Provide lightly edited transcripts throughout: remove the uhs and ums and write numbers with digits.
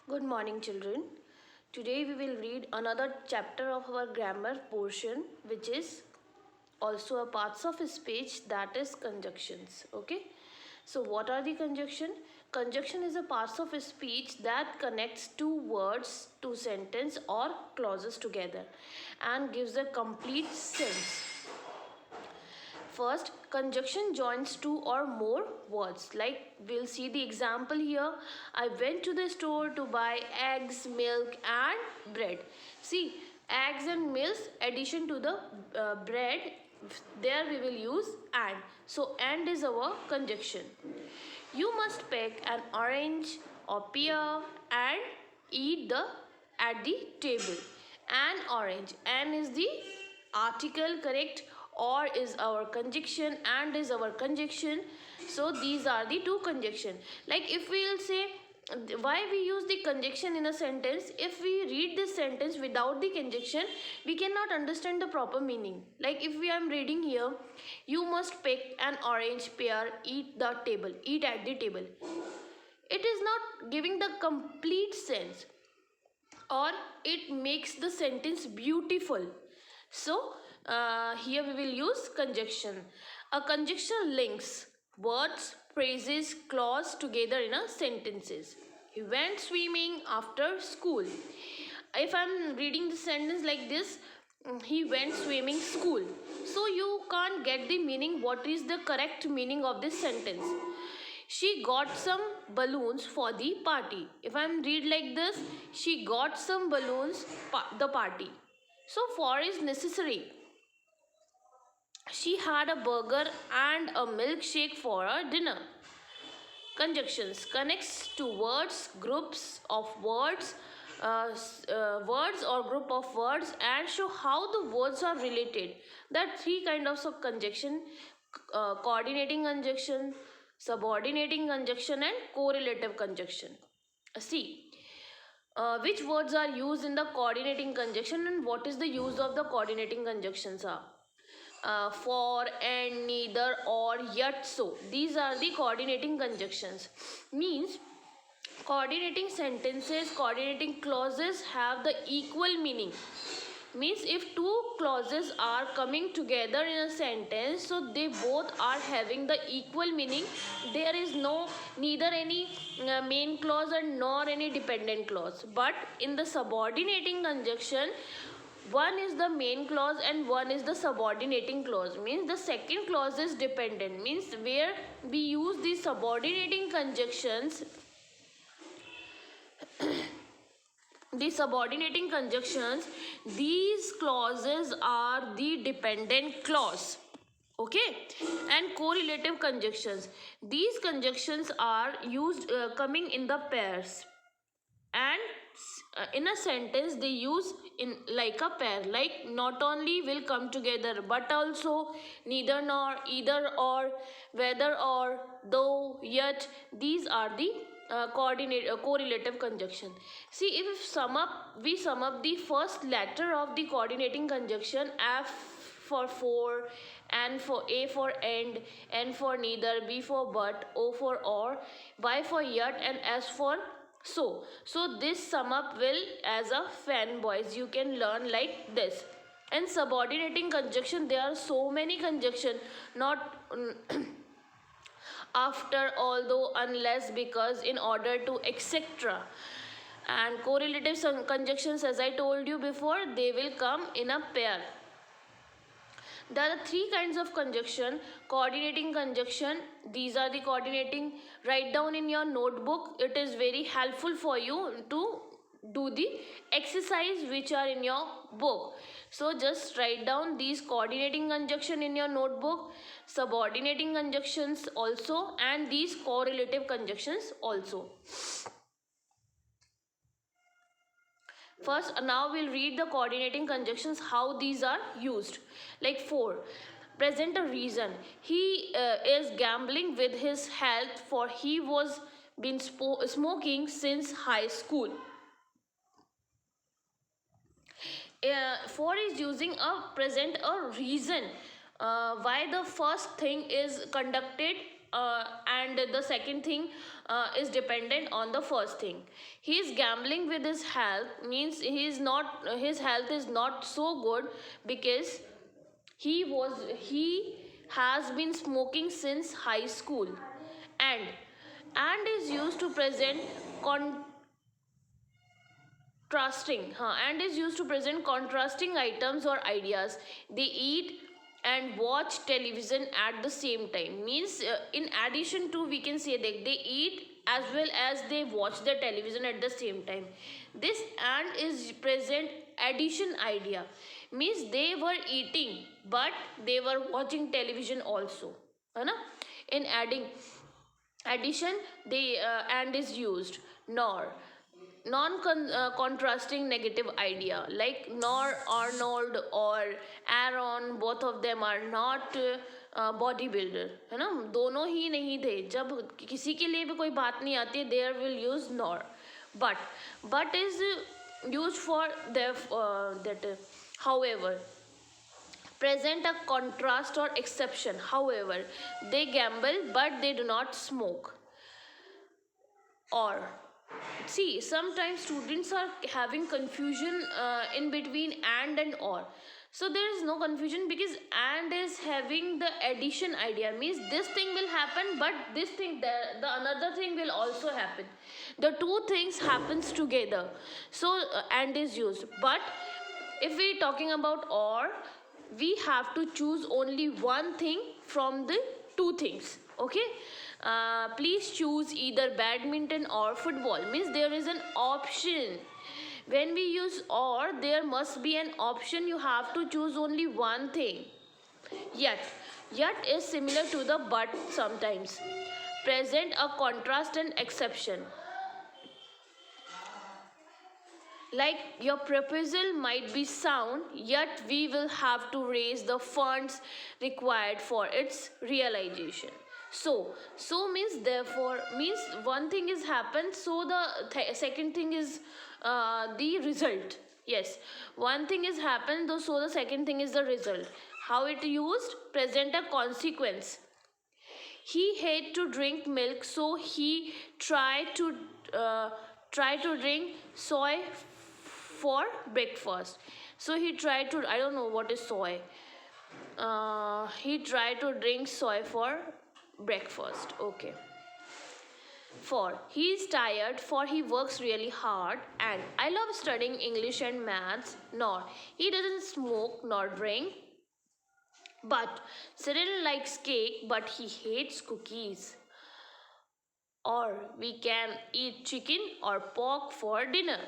Good morning, children. Today we will read another chapter of our grammar portion, which is also a parts of speech, that is conjunctions. Okay. So what are the conjunction? Conjunction is a parts of speech that connects two words, two sentence or clauses together and gives a complete sense. First, conjunction joins two or more words. Like we'll see the example here. I went to the store to buy eggs, milk and bread. See, eggs and milk addition to the bread. There we will use and. So and is our conjunction. You must pick an orange or pear and eat the at the table. An orange. An is the article, correct? Or is our conjunction, and is our conjunction. So these are the two conjunction. Like if we will say why we use the conjunction in a sentence, if we read this sentence without the conjunction we cannot understand the proper meaning. Like if we am reading here, you must pick an orange, pear, eat the table, eat at the table, it is not giving the complete sense, or it makes the sentence beautiful. So here we will use conjunction. A conjunction links words, phrases, clause together in a sentences. He went swimming after school. If I'm reading the sentence like this, he went swimming school. So you can't get the meaning, what is the correct meaning of this sentence. She got some balloons for the party. If I'm read like this, she got some balloons the party. So for is necessary. She had a burger and a milkshake for her dinner. Conjunctions connects to words, groups of words, words or group of words, and show how the words are related. There are three kinds of conjunction: coordinating conjunction, subordinating conjunction, and correlative conjunction. See, which words are used in the coordinating conjunction and what is the use of the coordinating conjunctions are. For, and, neither, or, yet, so. These are the coordinating conjunctions. Means coordinating sentences, coordinating clauses have the equal meaning. Means if two clauses are coming together in a sentence, so they both are having the equal meaning. There is no neither any main clause and nor any dependent clause. But in the subordinating conjunction, one is the main clause and one is the subordinating clause. Means the second clause is dependent. Means where we use the subordinating conjunctions, the subordinating conjunctions, these clauses are the dependent clause. Okay. And correlative conjunctions, these conjunctions are used coming in the pairs, and in a sentence they use in like a pair, like not only will come together but also neither, nor, either, or, whether, or, though, yet. These are the correlative conjunction. See, if we sum up the first letter of the coordinating conjunction: f for, and for a for and, n for neither, b for but, o for or, y for yet, and s for so this sum up will as a fanboys you can learn like this. And subordinating conjunction, there are so many conjunction, not after, although, unless, because, in order to, etc. And correlative conjunctions, as I told you before, they will come in a pair. There are three kinds of conjunction. Coordinating conjunction, these are the coordinating. Write down in your notebook, it is very helpful for you to do the exercise which are in your book. So just write down these coordinating conjunction in your notebook, subordinating conjunctions also, and these correlative conjunctions also. First, now we'll read the coordinating conjunctions, how these are used. Like for, present a reason. He is gambling with his health, for he was been smoking since high school. For is using a present a reason why the first thing is conducted and the second thing is dependent on the first thing. He is gambling with his health, means his health is not so good, because he has been smoking since high school, and is used to present contrasting items or ideas. They eat and watch television at the same time, means in addition to, we can say that they eat as well as they watch the television at the same time. This and is present addition idea, means they were eating but they were watching television also, है ना. In addition, they and is used. Nor contrasting negative idea, like nor Arnold or Aaron, both of them are not body builder, है ना. दोनों ही नहीं थे. जब किसी के लिए भी कोई बात नहीं आती है, there will use nor. But is use for that. However, present a contrast or exception. However, they gamble but they do not smoke. Or, see, sometimes students are having confusion in between and or. So there is no confusion, because and is having the addition idea, means this thing will happen but this thing, the another thing will also happen. The two things happens together, so and is used. But if we talking about or, we have to choose only one thing from the two things. Okay, please choose either badminton or football, means there is an option. When we use or, there must be an option. You have to choose only one thing. Yet is similar to the but sometimes. Present a contrast and exception. Like, your proposal might be sound, yet we will have to raise the funds required for its realization. So means therefore, means one thing is happened, so the second thing is the result. Yes, one thing is happened, though, so the second thing is the result. How it used? Present a consequence. He hate to drink milk, so he tried to drink soy for breakfast. So he tried to, I don't know what is soy. He tried to drink soy for breakfast. Okay. For, he is tired, for he works really hard, and I love studying English and maths. Nor, he doesn't smoke nor drink. But Cyril likes cake, but he hates cookies. Or, we can eat chicken or pork for dinner.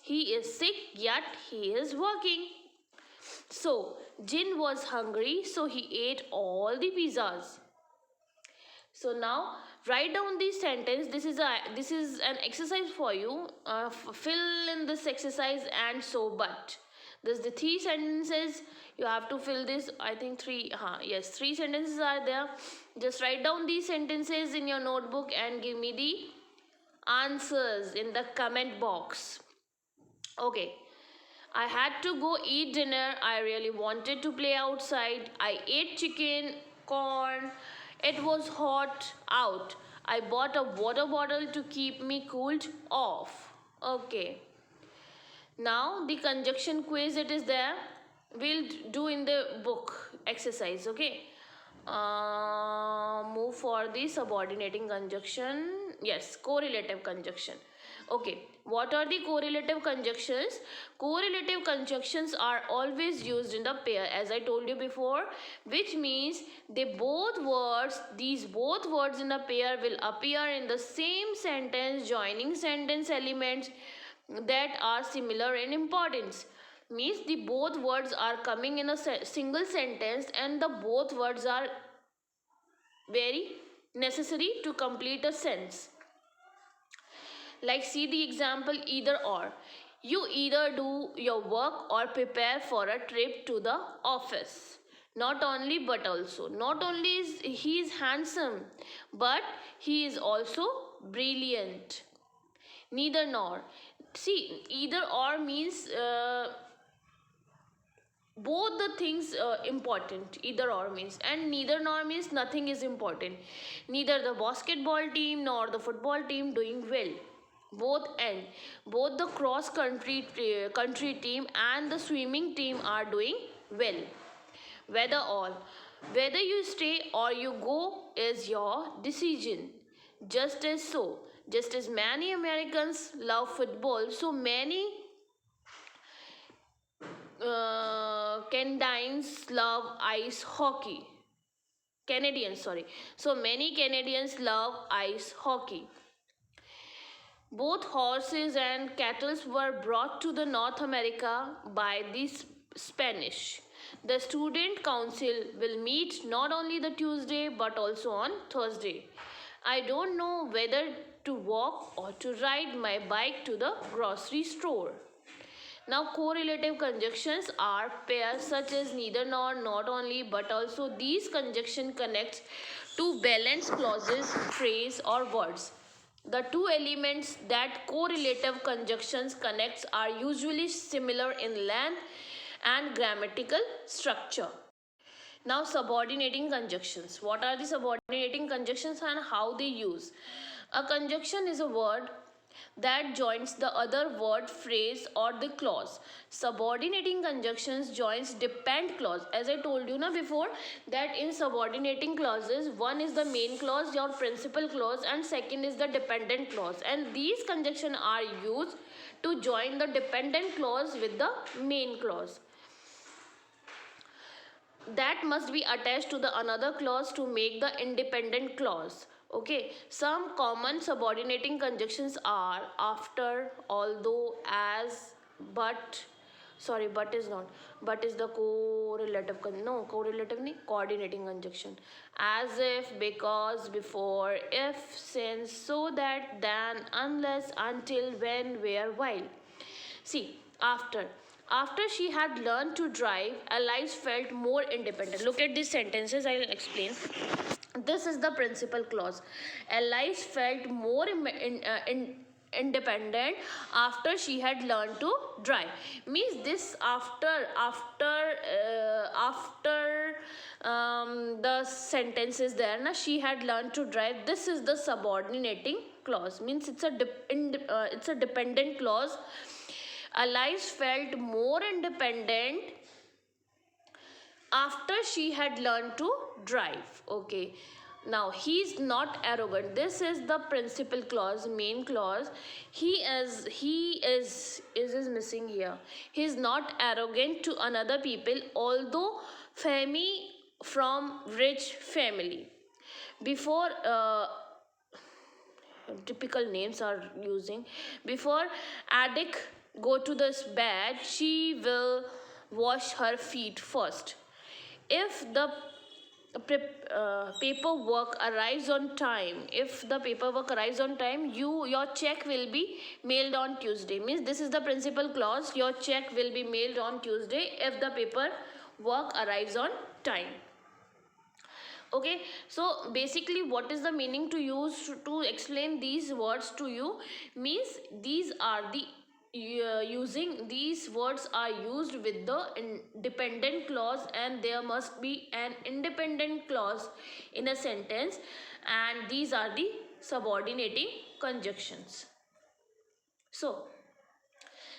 He is sick, yet he is working. So, Jin was hungry, so he ate all the pizzas. So now, write down this sentence. This is an exercise for you. Fill in this exercise and so but. There's the three sentences. You have to fill this. I think three. Three sentences are there. Just write down these sentences in your notebook and give me the answers in the comment box. Okay. I had to go eat dinner. I really wanted to play outside. I ate chicken, corn. It was hot out. I bought a water bottle to keep me cooled off. Okay. Now the conjunction quiz, it is there. We'll do in the book exercise. Okay. Move for the subordinating conjunction. Yes, correlative conjunction. Okay, what are the correlative conjunctions? Correlative conjunctions are always used in the pair, as I told you before, which means these both words in the pair will appear in the same sentence, joining sentence elements that are similar in importance. Means the both words are coming in a single sentence, and the both words are very necessary to complete a sentence. Like, see the example either or. You either do your work or prepare for a trip to the office. Not only but also. Not only is he is handsome, but he is also brilliant. Neither nor. See, either or means both the things important, either or means, and neither nor means nothing is important. Neither the basketball team nor the football team doing well, both end. Both the cross country team and the swimming team are doing well. Whether you stay or you go is your decision. Just as many Americans love football, so many Canadians love ice hockey. Canadians, sorry. So many Canadians love ice hockey. Both horses and cattle were brought to the North America by the Spanish. The student council will meet not only the Tuesday but also on Thursday. I don't know whether to walk or to ride my bike to the grocery store. Now correlative conjunctions are pairs such as neither nor, not only, but also. These conjunction connects to balance clauses, phrase or words. The two elements that correlative conjunctions connects are usually similar in length and grammatical structure. Now subordinating conjunctions. What are the subordinating conjunctions and how they use? A conjunction is a word that joins the other word, phrase or the clause. Subordinating conjunctions joins depend clause. As I told you before, that in subordinating clauses, one is the main clause, your principal clause, and second is the dependent clause, and these conjunctions are used to join the dependent clause with the main clause that must be attached to the another clause to make the independent clause. Okay, some common subordinating conjunctions are after, although, as, but. Sorry, but is not. But is the correlative. No, correlative nahi, coordinating conjunction. As if, because, before, if, since, so that, then, unless, until, when, where, while. See, after. After she had learned to drive, Alice felt more independent. Look at these sentences, I will explain. This is the principal clause. Alice felt more independent after she had learned to drive. Means this after the sentence is there. Na, she had learned to drive. This is the subordinating clause. Means it's a dependent clause. Alice felt more independent after she had learned to drive. Okay, now he's not arrogant. This is the principal clause, main clause. He is missing here. He is not arrogant to another people, although Femi from rich family. Before typical names are using. Before Addick go to this bed, she will wash her feet first. If the paperwork arrives on time, your check will be mailed on Tuesday. Means this is the principal clause. Your check will be mailed on Tuesday if the paperwork arrives on time. Okay, so basically what is the meaning to use to explain these words to you? Means these are the using these words are used with the dependent clause, and there must be an independent clause in a sentence, and these are the subordinating conjunctions. So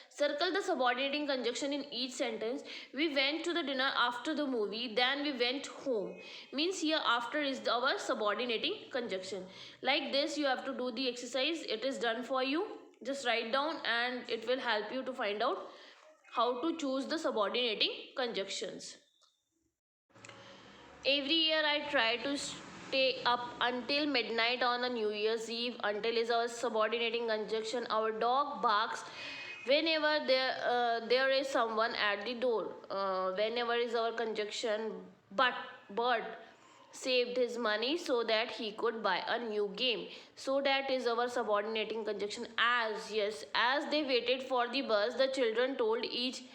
circle the subordinating conjunction in each sentence. We went to the dinner after the movie, then we went home. Means here after is our subordinating conjunction. Like this you have to do the exercise. It is done for you. Just write down and it will help you to find out how to choose the subordinating conjunctions. Every year I try to stay up until midnight on a New Year's Eve. Until is our subordinating conjunction. Our dog barks whenever there is someone at the door. Whenever is our conjunction. But bird saved his money so that he could buy a new game. So that is our subordinating conjunction. As, yes, as they waited for the bus, the children told each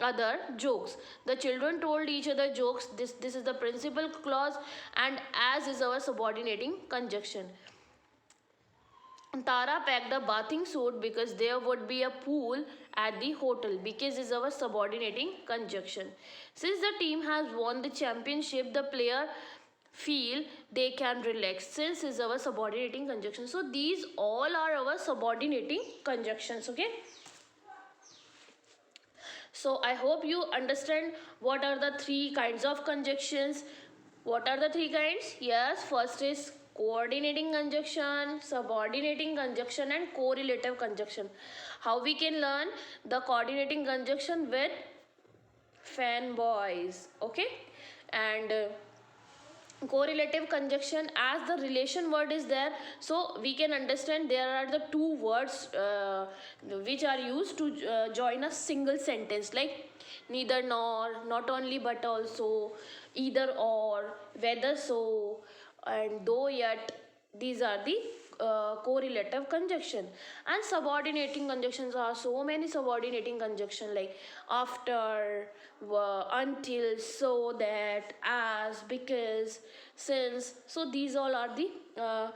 other jokes. The children told each other jokes. This is the principal clause, and as is our subordinating conjunction. Tara packed a bathing suit because there would be a pool at the hotel. Because is our subordinating conjunction. Since the team has won the championship, the player feel they can relax. Since is our subordinating conjunction. So these all are our subordinating conjunctions. Okay. So I hope you understand what are the three kinds of conjunctions. What are the three kinds? Yes, first is coordinating conjunction, subordinating conjunction and correlative conjunction. How we can learn the coordinating conjunction with fanboys, okay? And correlative conjunction, as the relation word is there, so we can understand there are the two words which are used to join a single sentence, like neither nor, not only but also, either or, whether so, and though yet. These are the correlative conjunction. And subordinating conjunctions are so many subordinating conjunction, like after, until, so that, as, because, since. So these all are the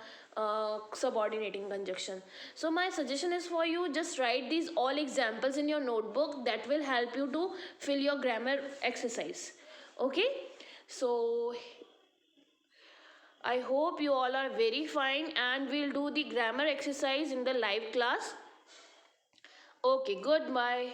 subordinating conjunction. So my suggestion is for you, just write these all examples in your notebook. That will help you to fill your grammar exercise. Okay. So I hope you all are very fine, and we'll do the grammar exercise in the live class. Okay, goodbye.